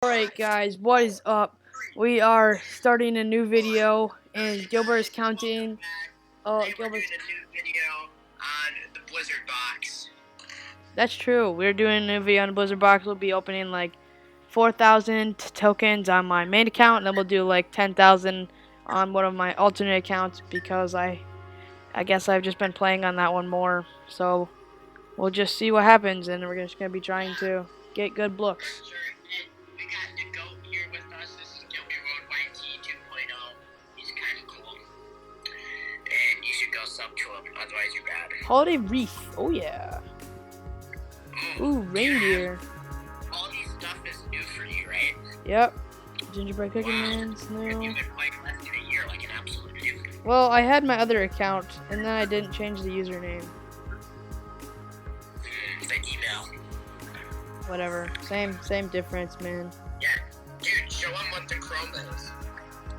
Alright guys, what is up? We are starting a new video and Gilbert is counting. Oh, Gilbert's doing a new video on the Blizzard box. That's true. We're doing a new video on the Blizzard box. We'll be opening like 4,000 tokens on my main account, and then we'll do like 10,000 on one of my alternate accounts because I guess I've just been playing on that one more. So we'll just see what happens, and we're just gonna be trying to get good blooks. Sure. And we got the GOAT here with us. This is Gilbert YT 2.0. He's kind of cool. And you should go sub to him, otherwise you're bad. Holiday wreath. Oh yeah. Ooh, reindeer. All these stuff is new for you, right? Yep. Gingerbread cookie man, You've snow. been playing less than a year like an absolute noob. Well, I had my other account, and then I didn't change the username. The email. Whatever. Same difference, man. Yeah. Dude, show him what the chroma is.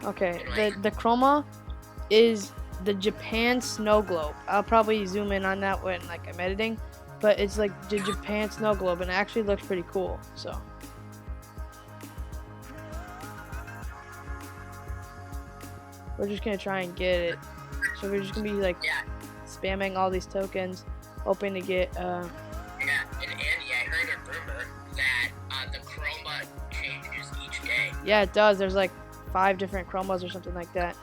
Okay, the chroma is the Japan snow globe. I'll probably zoom in on that when like I'm editing, but it's like the Japan snow globe, and it actually looks pretty cool. So. We're just gonna try and get it. So we're just gonna be like spamming all these tokens, hoping to get. Yeah, and Andy, I heard a rumor that the chroma changes each day. Yeah, it does. There's like 5 different chromas or something like that.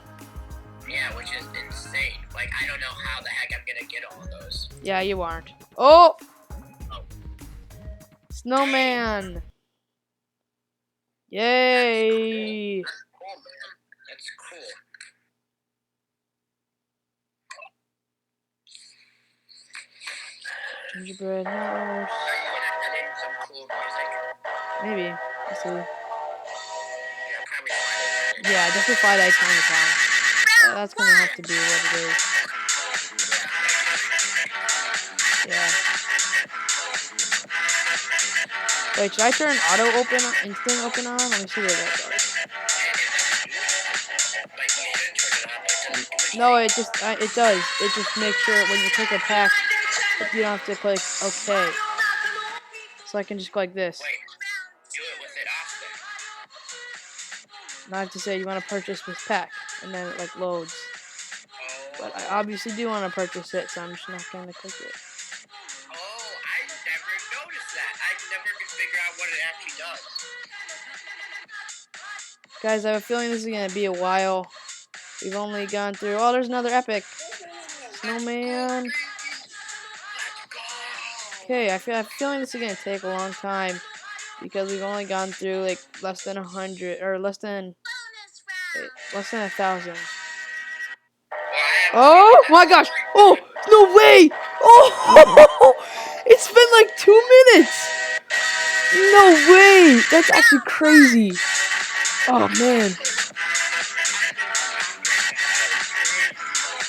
Yeah, which is insane. Like, I don't know how the heck I'm gonna get all of those. Yeah, you aren't. Oh! Oh. Snowman! Yay! That's cool, man. That's cool. Gingerbread house. Are you gonna edit some cool music? Maybe. Let's see. Yeah, probably fine. Yeah, definitely fly that Chinatown. That's gonna have to be what it is. Yeah. Wait, should I turn auto open, instant open on? Let me see what that does. No, it just, it does. It just makes sure when you click a pack, you don't have to click OK. So I can just go like this. Wait, do it with it off then. Not have to say you want to purchase this pack, and then it like loads. But I obviously do want to purchase it, so I'm just not going to click it. Oh, I never noticed that. I never could figure out what it actually does. Guys, I have a feeling this is going to be a while. We've only gone through... Oh, there's another epic. Snowman. Okay, I have a feeling this is going to take a long time. Because we've only gone through like less than 100, or less than 1,000. Oh my gosh! Oh, no way! Oh, it's been like 2 minutes! No way! That's actually crazy. Oh man.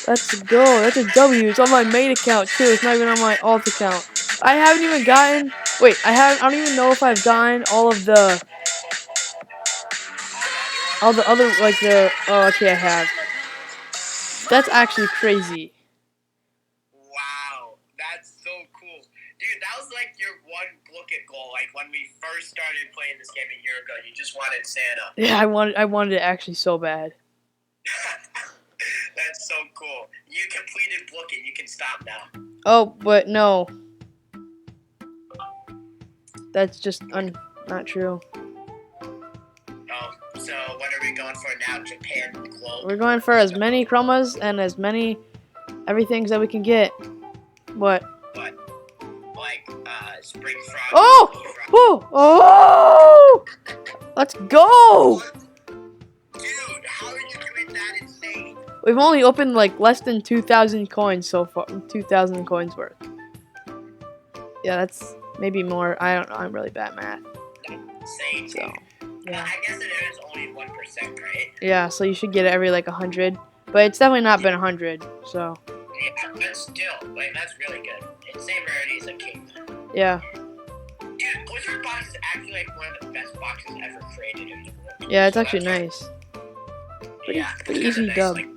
Let's go. That's a W. It's on my main account too. It's not even on my alt account. I haven't even gotten. Wait, I don't even know if I've gotten all the other like the. Oh, okay, I have. That's actually crazy. Wow, that's so cool. Dude, that was like your one Blooket goal. Like when we first started playing this game a year ago, you just wanted Santa. Yeah, I wanted it actually so bad. That's so cool. You completed Blooket. You can stop now. Oh, but no. That's just not true. Oh, so what are we going for now? Japan globe? We're going for as many chromas and as many everythings that we can get. What? What? Like, spring frog? Oh! Oh! Oh! Let's go! Dude, how are you doing that insane? We've only opened like less than 2,000 coins so far. 2,000 coins worth. Yeah, that's maybe more. I don't know. I'm really bad at math. Insane. So, yeah. I guess it is only 1%, right? Yeah, so you should get it every like 100. But it's definitely not been 100, so. Yeah, but still, like, that's really good. And same rarity as a king. Yeah. Dude, Blizzard box is actually like one of the best boxes ever created in the world. Yeah, it's actually nice. Pretty easy nice, dub. like,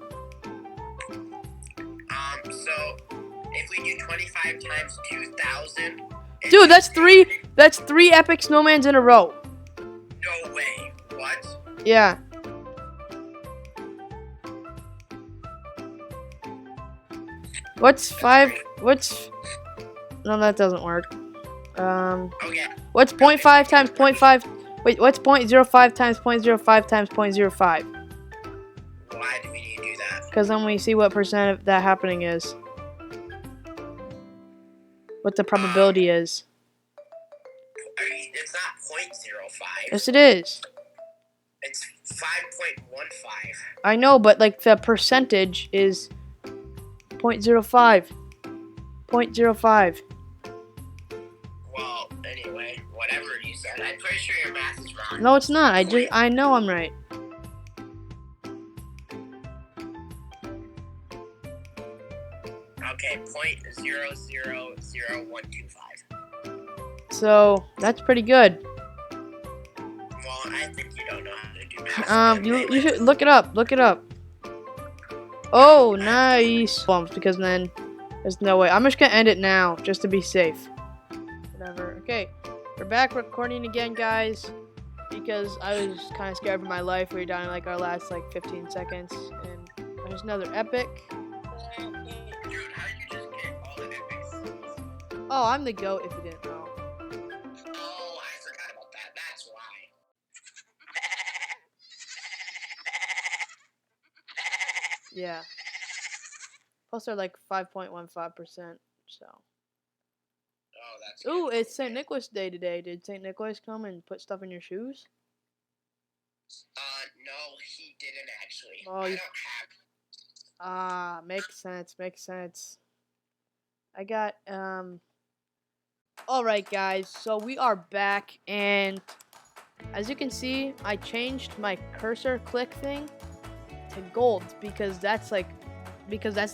so if we do 25 times 2,000. Dude, that's three epic snowmans in a row. No Wait, what? Yeah. What's 5? What's... No, that doesn't work. Okay. What's 0.5 times 0.5? Wait, what's 0.05 times 0.05 times 0.05? Why do we need to do that? Because then we see what percent of that happening is. What the probability is. It's not 0.05. Yes, it is. It's 5.15. I know, but like the percentage is 0.05. 0.05. Well, anyway, whatever you said, I'm pretty sure your math is wrong. No, it's not. I know I'm right. Okay, 0.000125. So that's pretty good. Well, I think you don't know how to do math. You should look it up. Look it up. Oh, nice. Because then there's no way. I'm just gonna end it now, just to be safe. Whatever. Okay, we're back recording again, guys. Because I was kind of scared for my life. We were down in like our last like 15 seconds, and there's another epic. Dude, how did you just get all the epics? Oh, I'm the GOAT. If you didn't know. Oh, I forgot about that. That's why. Yeah. Plus they're like 5.15%. So. Oh, that's Ooh, good. it's St. Nicholas Day today. Did St. Nicholas come and put stuff in your shoes? No, he didn't actually. Oh, I you... don't have. Ah, makes sense. Makes sense. I got All right, guys. So we are back, and as you can see, I changed my cursor click thing to gold because that's the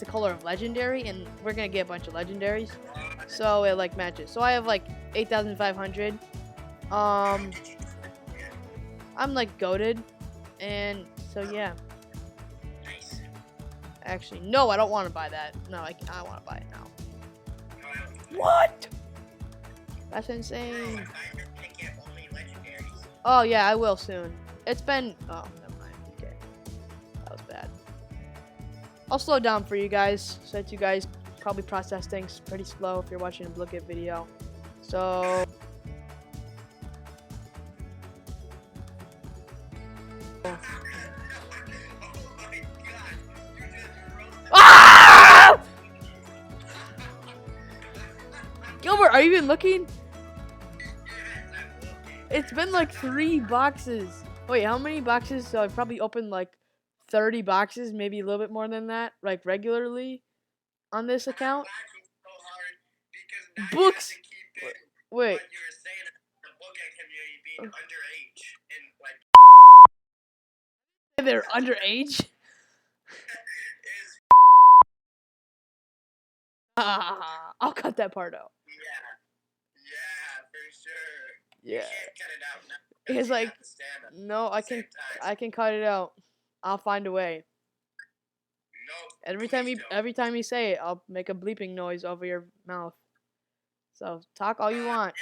color of legendary, and we're gonna get a bunch of legendaries, so it like matches. So I have like 8,500. I'm like goated, and so yeah. Nice. Actually, no, I don't want to buy that. No, I want to buy it now. No, I don't. What? That's Bro, insane. I thought you were gonna get only legendaries. Oh yeah, I will soon. It's been... Oh, never mind. Okay. That was bad. I'll slow down for you guys, since you guys probably process things pretty slow if you're watching a Blooket video. So... Oh my god, you just roasted. Ah! Gilbert, are you even looking? Yes, I'm looking. It's been like 3 boxes. Wait, how many boxes? So I've probably opened like 30 boxes, maybe a little bit more than that, like regularly on this account. I'm laughing so hard because now Books. you have to keep in Wait. what you were saying about the Blooket community being underage and like They're underage? is I'll cut that part out. yeah, for sure. Yeah. You can't cut it out now. It's You like, have to stand up no, at the same time. I can cut it out. I'll find a way. Nope, Every please don't. time you say it, I'll make a bleeping noise over your mouth. So talk all you want.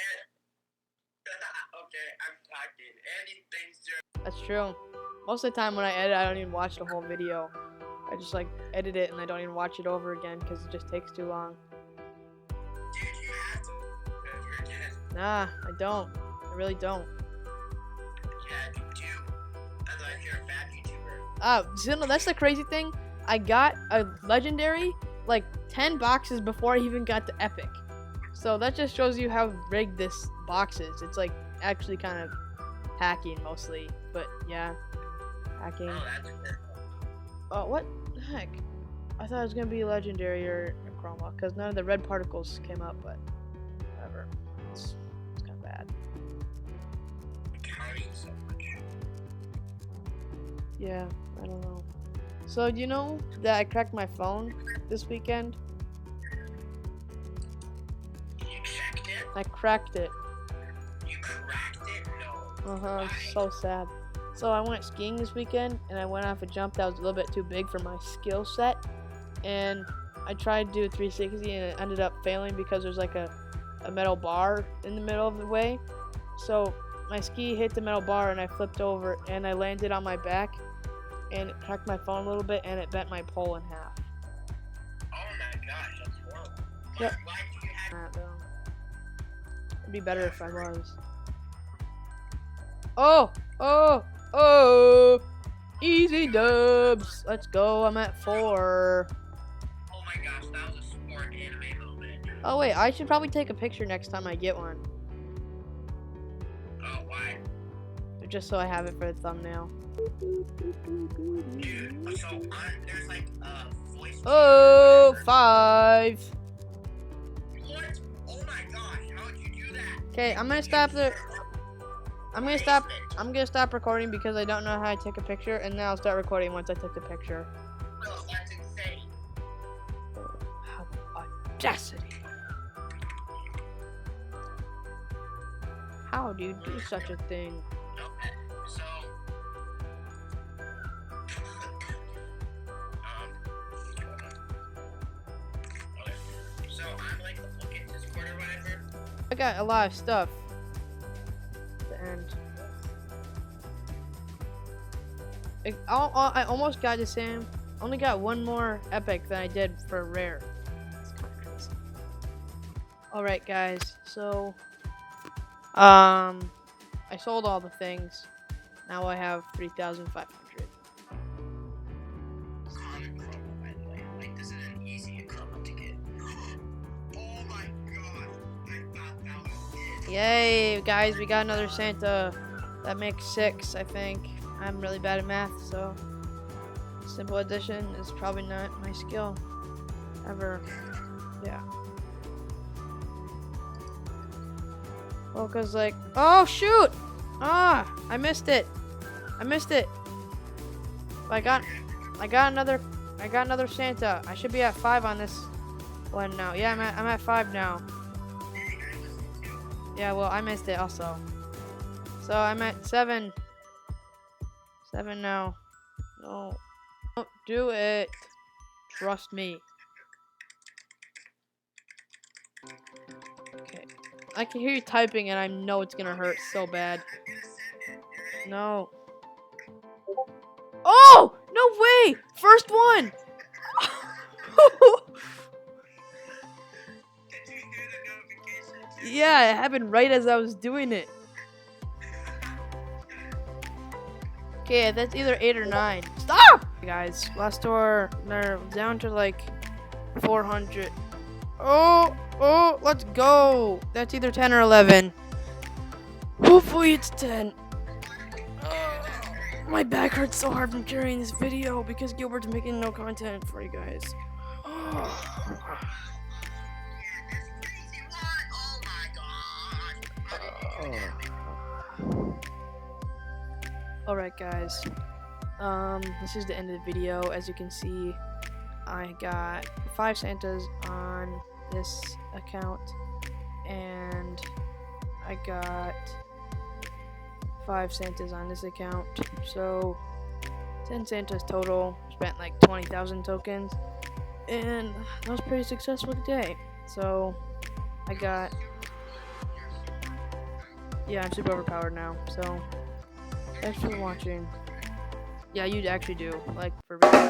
Okay, I'm talking. Anything's your That's true. Most of the time when I edit, I don't even watch the whole video. I just like edit it and I don't even watch it over again because it just takes too long. dude, you have to ever again. Nah, I don't. I really don't. Yeah, you do. Otherwise you're a bad YouTuber. So that's the crazy thing. I got a legendary like 10 boxes before I even got the epic. So that just shows you how rigged this box is. It's like actually kind of hacking mostly, but yeah, hacking. Oh, that's good. Oh, what the heck? I thought it was gonna be legendary or a chroma because none of the red particles came up, but whatever. It's kind of bad. Counting so much. Yeah, I don't know. So do you know that I cracked my phone this weekend? You checked it? I cracked it. You cracked it? No. I'm Why? so sad. So I went skiing this weekend, and I went off a jump that was a little bit too big for my skill set, and I tried to do a 360, and it ended up failing because there's like a metal bar in the middle of the way. So my ski hit the metal bar and I flipped over and I landed on my back and it cracked my phone a little bit and it bent my pole in half. Oh my gosh, that's horrible. Yep. Why do you have... It'd be better if I was. Oh! Easy dubs. Let's go. I'm at 4. Oh my gosh, that was a sport anime moment. Oh wait, I should probably take a picture next time I get one. Oh, why? Just so I have it for the thumbnail. Dude, so there's like voice... Oh, 5. What? Oh my gosh, how would you do that? Okay, I'm gonna stop recording because I don't know how to take a picture, and then I'll start recording once I take the picture. No, that's insane. How audacity! How do you do such a thing? Okay, so... okay. So, I'm like the Blooket Discord or whatever. I got a lot of stuff. The end. I almost got the same. Only got one more epic than I did for rare. It's kind of crazy. Alright guys, so I sold all the things. Now I have 3,500. Common chroma, by the way. Like, this is an easy chroma to get. Oh my god, I thought that was it. Yay, guys, we got another Santa. That makes 6, I think. I'm really bad at math, so simple addition is probably not my skill ever. Yeah. Well, cause like, oh shoot! I missed it. I got another Santa. I should be at 5 on this one now. Yeah, I'm at 5 now. Yeah, well, I missed it also. So I'm at 7. 7 now. No. Don't do it. Trust me. Okay. I can hear you typing and I know it's gonna hurt so bad. No. Oh! No way! First one! Yeah, it happened right as I was doing it. Okay, that's either 8 or 9. Stop! Guys, last store, they're down to like 400. Oh, let's go. That's either 10 or 11. Hopefully it's 10. My back hurts so hard from carrying this video because Gilbert's making no content for you guys. Alright guys, this is the end of the video. As you can see, I got 5 Santas on this account, and I got 5 Santas on this account, so 10 Santas total. Spent like 20,000 tokens, and that was a pretty successful day. So I got, yeah, I'm super overpowered now, so thanks for watching. Yeah, you'd actually do, like, for real.